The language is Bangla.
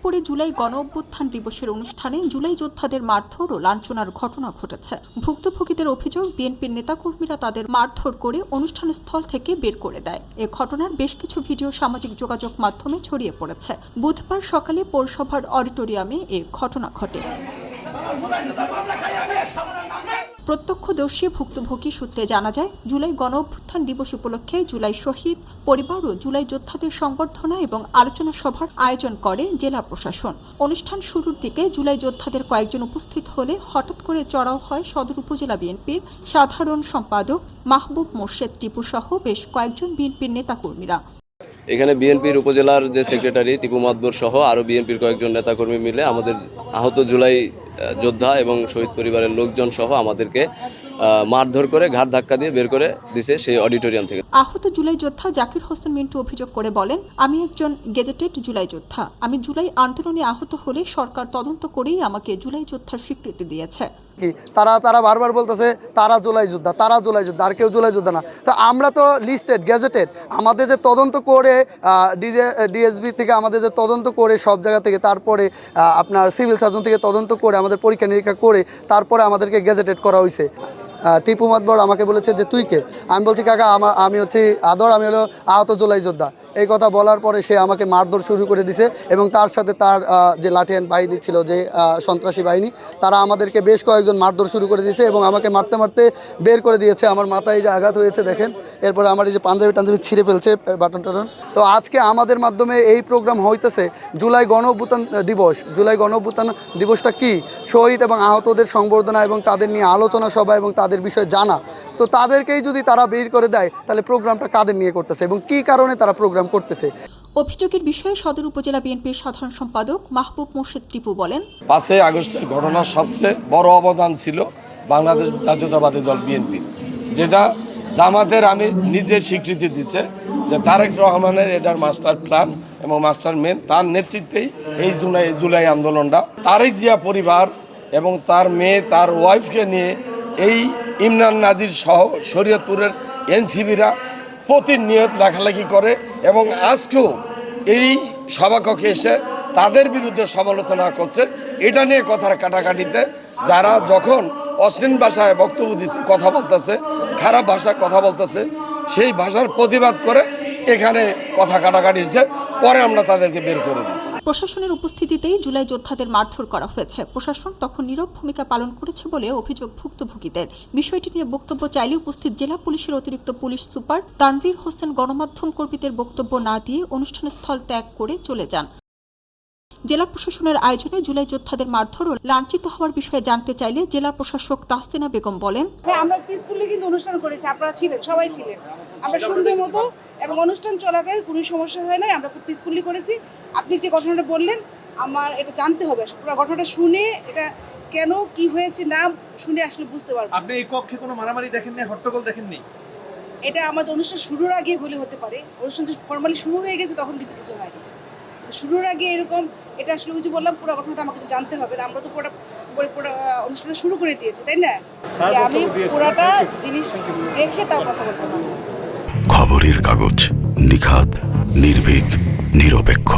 করে জুলাই গণ অভ্যুত্থান দিবসের অনুষ্ঠানে জুলাই যোদ্ধাদের মারধর ও লাঞ্ছনার ঘটনা ঘটেছে। ভুক্তভোগীদের অভিযোগ, বিএনপির নেতাকর্মীরা তাদের মারধর করে অনুষ্ঠানস্থল থেকে বের করে দেয়। এ ঘটনার বেশ কিছু ভিডিও সামাজিক যোগাযোগ মাধ্যমে ছড়িয়ে পড়েছে। বুধবার সকালে পৌরসভার অডিটোরিয়ামে এ ঘটনা ঘটে। প্রত্যক্ষদর্শী ভুক্তভোগী সূত্রে জানা যায়, জুলাই গণ অভ্যুত্থান দিবস উপলক্ষে জুলাই শহীদ পরিবার ও জুলাই যোদ্ধাদের সংবর্ধনা এবং আলোচনা সভার আয়োজন করে জেলা প্রশাসন। অনুষ্ঠান শুরুর দিকে জুলাই যোদ্ধাদের কয়েকজন উপস্থিত হলে হঠাৎ করে চড়াও হয় সদর উপজেলা বিএনপির সাধারণ সম্পাদক মাহবুব মোর্শেদ টিপু সহ বেশ কয়েকজন বিএনপির নেতাকর্মীরা। এখানে বিএনপির উপজেলার যে সেক্রেটারি টিপু মাতবর সহ আরও বিএনপির কয়েকজন নেতাকর্মী মিলে আমাদের আহত জুলাই যোদ্ধা এবং শহীদ পরিবারের লোকজন সহ আমাদেরকে মারধর করে ঘাট ধাক্কা দিয়ে বের করে দিছে সেই অডিটোরিয়াম থেকে। আহত জুলাই যোদ্ধা জাকির হোসেন মিন্টু অভিযোগ করে বলেন, আমি একজন গেজেটেড জুলাই যোদ্ধা। আমি জুলাই আন্দোলনে আহত হলে সরকার তদন্ত করেই আমাকে জুলাই যোদ্ধার স্বীকৃতি দিয়েছে। তারা বারবার বলতেছে তারা জুলাই যোদ্ধা, তারা জুলাই যোদ্ধা, আর কেউ জুলাই যোদ্ধা না। তো আমরা তো লিস্টেড, গেজেটেড। আমাদের যে তদন্ত করে ডিএসবি থেকে আমাদের যে তদন্ত করে সব জায়গা থেকে, তারপরে আপনার সিভিল সার্জন থেকে তদন্ত করে আমাদের পরীক্ষা নিরীক্ষা করে তারপরে আমাদেরকে গেজেটেড করা হয়েছে। টিপু মাতবর আমাকে বলেছে যে তুই কে? আমি বলছি কাকা আমি হচ্ছি আদর, আমি হলো আহত জুলাই যোদ্ধা। এই কথা বলার পরে সে আমাকে মারধর শুরু করে দিছে এবং তার সাথে তার যে লাঠিয়ান বাহিনী ছিল, যে সন্ত্রাসী বাহিনী, তারা আমাদেরকে বেশ কয়েকজন মারধর শুরু করে দিয়েছে এবং আমাকে মারতে মারতে বের করে দিয়েছে। আমার মাথায় যে আঘাত হয়েছে দেখেন, এরপরে আমার এই যে পাঞ্জাবি ছিঁড়ে ফেলছে বাটন টাটন। তো আজকে আমাদের মাধ্যমে এই প্রোগ্রাম হইতেছে জুলাই গণ অভ্যুত্থান দিবস। জুলাই গণ অভ্যুত্থান দিবসটা কি? শহীদ এবং আহতদের সংবর্ধনা এবং তাদের নিয়ে আলোচনা সভা এবং তাদের বিষয়ে জানা। তো তাদেরকেই যদি তারা বের করে দেয়, তাহলে প্রোগ্রামটা কাদের নিয়ে করতেছে এবং কি কারণে তারা প্রোগ্রাম করতেছে? অভিযোগের বিষয়ে সদর উপজেলা বিএনপির সাধারণ সম্পাদক মাহবুব মোর্শেদ টিপু বলেন, 5 আগস্টের ঘটনার সবচেয়ে বড় অবদান ছিল বাংলাদেশ জাতীয়তাবাদী দল বিএনপির, যেটা জামাতের আমি নিজে স্বীকৃতি দিচ্ছে যে তারেক রহমানের এটার মাস্টার প্ল্যান এবং মাস্টার মেন, তার নেতৃত্বেই এই জুলাই আন্দোলনটা। তারেক জিয়া পরিবার এবং তার মেয়ে, তার ওয়াইফকে নিয়ে এই ইমরান নাজির সহ শরীয়তপুরের এনসিবিরা প্রতিনিয়ত লেখালেখি করে এবং আজকেও এই সভাকক্ষে এসে তাদের বিরুদ্ধে সমালোচনা করছে। এটা নিয়ে কথার কাটাকাটিতে যারা যখন অশ্লীল ভাষায় বক্তব্য দিচ্ছে, কথা বলতেছে, খারাপ ভাষায় কথা বলতেছে, সেই ভাষার প্রতিবাদ করে এখানে কথা কাটাকাটি হচ্ছে। পরে আমরা তাদেরকে বের করে দিচ্ছি। প্রশাসনের উপস্থিতিতেই জুলাই যোদ্ধাদের মারধর করা হয়েছে। প্রশাসন তখন নীরব ভূমিকা পালন করেছে বলে অভিযোগ ভুক্তভোগীদের। বিষয়টি নিয়ে বক্তব্য চাইলে উপস্থিত জেলা পুলিশের অতিরিক্ত পুলিশ সুপার তানভীর হোসেন গণমাধ্যম কর্মীদের বক্তব্য না দিয়ে অনুষ্ঠানস্থল ত্যাগ করে চলে যান। জেলা প্রশাসনের আয়োজনে জুলাই যোদ্ধাদের মারধর ও লাঞ্ছিত হওয়ার বিষয়ে জানতে চাইলে জেলা প্রশাসক তাহসিনা বেগম বলেন, আমরা পিসফুলি কিন্তু অনুষ্ঠান করেছি, আপনারা ছিলেন, সবাই ছিলেন। আমরা সুন্দর মতো এবং অনুষ্ঠান চলাকালীন কোনো সমস্যা হয় নাই, আমরা খুব পিসফুলি করেছি। আপনি যে ঘটনাটা বললেন, আমার এটা জানতে হবে, পুরো ঘটনাটা শুনে এটা কেন কি হয়েছে না শুনে আসলে বুঝতে পারবো। আপনি এই কক্ষে কোনো মারামারি দেখেননি, হট্টগোল দেখেননি? এটা আমাদের অনুষ্ঠান শুরুর আগে হলে হতে পারে। অনুষ্ঠানটা ফর্মালি শুরু হয়ে গেছে, তখন কিন্তু কিছু হয়নি। শুরুর আগে এরকম, এটা আসলে ওই যে বললাম, পুরো ঘটনাটা আমাকে জানতে হবে। আমরা তো পুরো অনুষ্ঠানটা শুরু করে দিয়েছি, তাই না? আমি পুরাটা জিনিস দেখে তার কথা বলতে পারবো। খবরের কাগজ, নিখাত, নির্ভীক, নিরপেক্ষ।